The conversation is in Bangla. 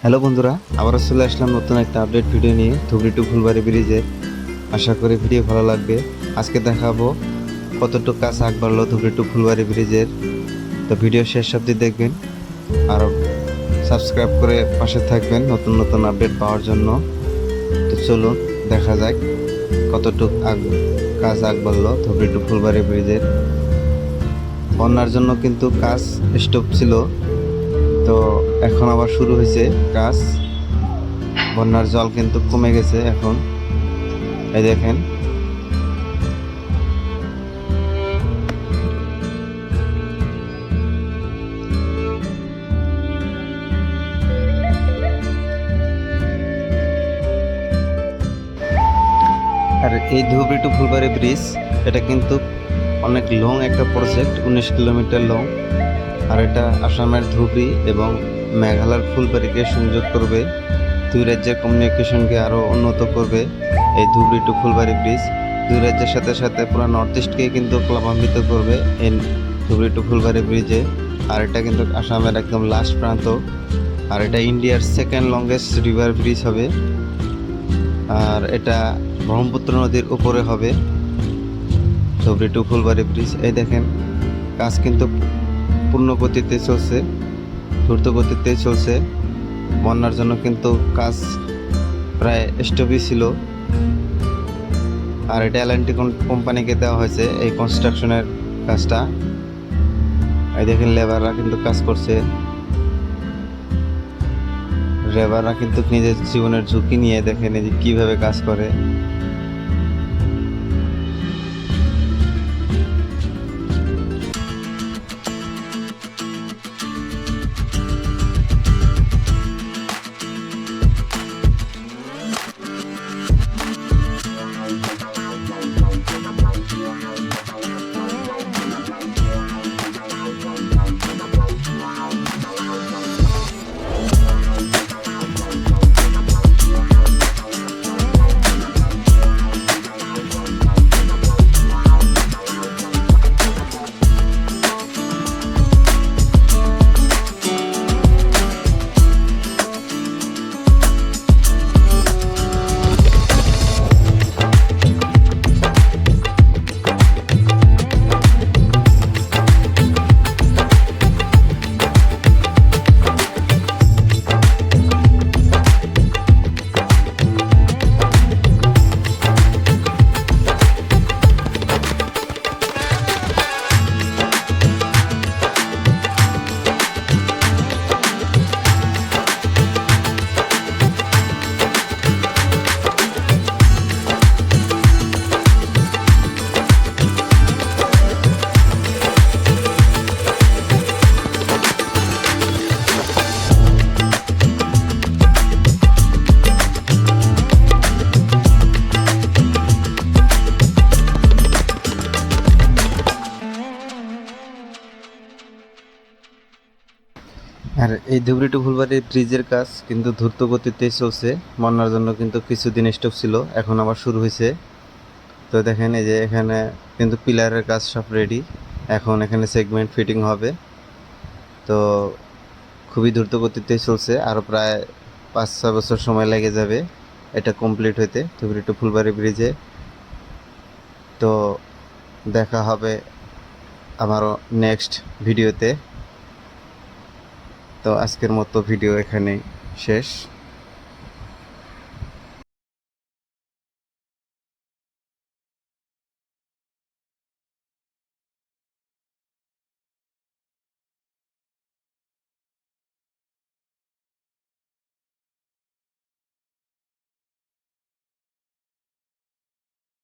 হ্যালো বন্ধুরা, আবারও চলে আসলাম নতুন একটা আপডেট ভিডিও নিয়ে ধুবড়ি টু ফুলবাড়ি ব্রিজের। আশা করি ভিডিও ভালো লাগবে। আজকে দেখাবো কতটুকু কাজ আগ বাড়লো ধুবড়ি টু ফুলবাড়ি ব্রিজের। তো ভিডিও শেষ অবধি দেখবেন আর সাবস্ক্রাইব করে পাশে থাকবেন নতুন নতুন আপডেট পাওয়ার জন্য। তো চলুন দেখা যাক কতটুকু কাজ আগ বাড়লো ধুবড়ি টু ফুলবাড়ি ব্রিজের। বন্যার জন্য কিন্তু কাজ স্টপ ছিল, তো এখন আবার শুরু হয়েছে কাজ। বন্যার জল কিন্তু কমে গেছে এখন, এই দেখেন। আর এই ধুবড়ি টু ফুলবাড়ি ব্রিজ এটা কিন্তু অনেক লং একটা প্রজেক্ট, 19 কিলোমিটার লং। আর এটা আসামের ধুবড়ি এবং মেঘালয়ের ফুলবাড়িকে সংযোগ করবে, দুই রাজ্যের কমিউনিকেশনকে আরও উন্নত করবে এই ধুবড়ি টু ফুলবাড়ি ব্রিজ। দুই রাজ্যের সাথে সাথে পুরো নর্থ ইস্টকে কিন্তু লাভান্বিত করবে এই ধুবড়ি টু ফুলবাড়ি ব্রিজে। আর এটা কিন্তু আসামের একদম লাস্ট প্রান্ত। আর এটা ইন্ডিয়ার সেকেন্ড লংগেস্ট রিভার ব্রিজ হবে। আর এটা ব্রহ্মপুত্র নদীর উপরে হবে ধুবড়ি টু ফুলবাড়ি ব্রিজ। এই দেখেন, কাজ কিন্তু পূর্ণ গতিতে চলছে, দ্রুত গতিতে চলছে। বন্যার জন্য কিন্তু কাজ প্রায় স্টপই ছিল। আর এটা এল&টি কোম্পানিকে দেওয়া হয়েছে এই কনস্ট্রাকশনের কাজটা। এই দেখেন, লেবাররা কিন্তু কাজ করছে। লেবাররা কিন্তু নিজের জীবনের ঝুঁকি নিয়ে দেখেন এই যে কীভাবে কাজ করে। আর এই ধুবড়ি টু ফুলবাড়ি ব্রিজের কাজ কিন্তু দ্রুত গতিতে চলছে। বন্যার জন্য কিন্তু কিছুদিন স্টপ ছিল, এখন আবার শুরু হয়েছে। তো দেখেন এই যে এখানে কিন্তু পিলারের কাজ সব রেডি, এখন এখানে সেগমেন্ট ফিটিং হবে। তো খুবই দ্রুত গতিতে চলছে, আরও প্রায় 5-6 বছর সময় লেগে যাবে এটা কমপ্লিট হতে ধুবড়ি টু ফুলবাড়ি ব্রিজে। তো দেখা হবে আমারও নেক্সট ভিডিওতে। তো আজকের মতো ভিডিও এখানেই শেষ।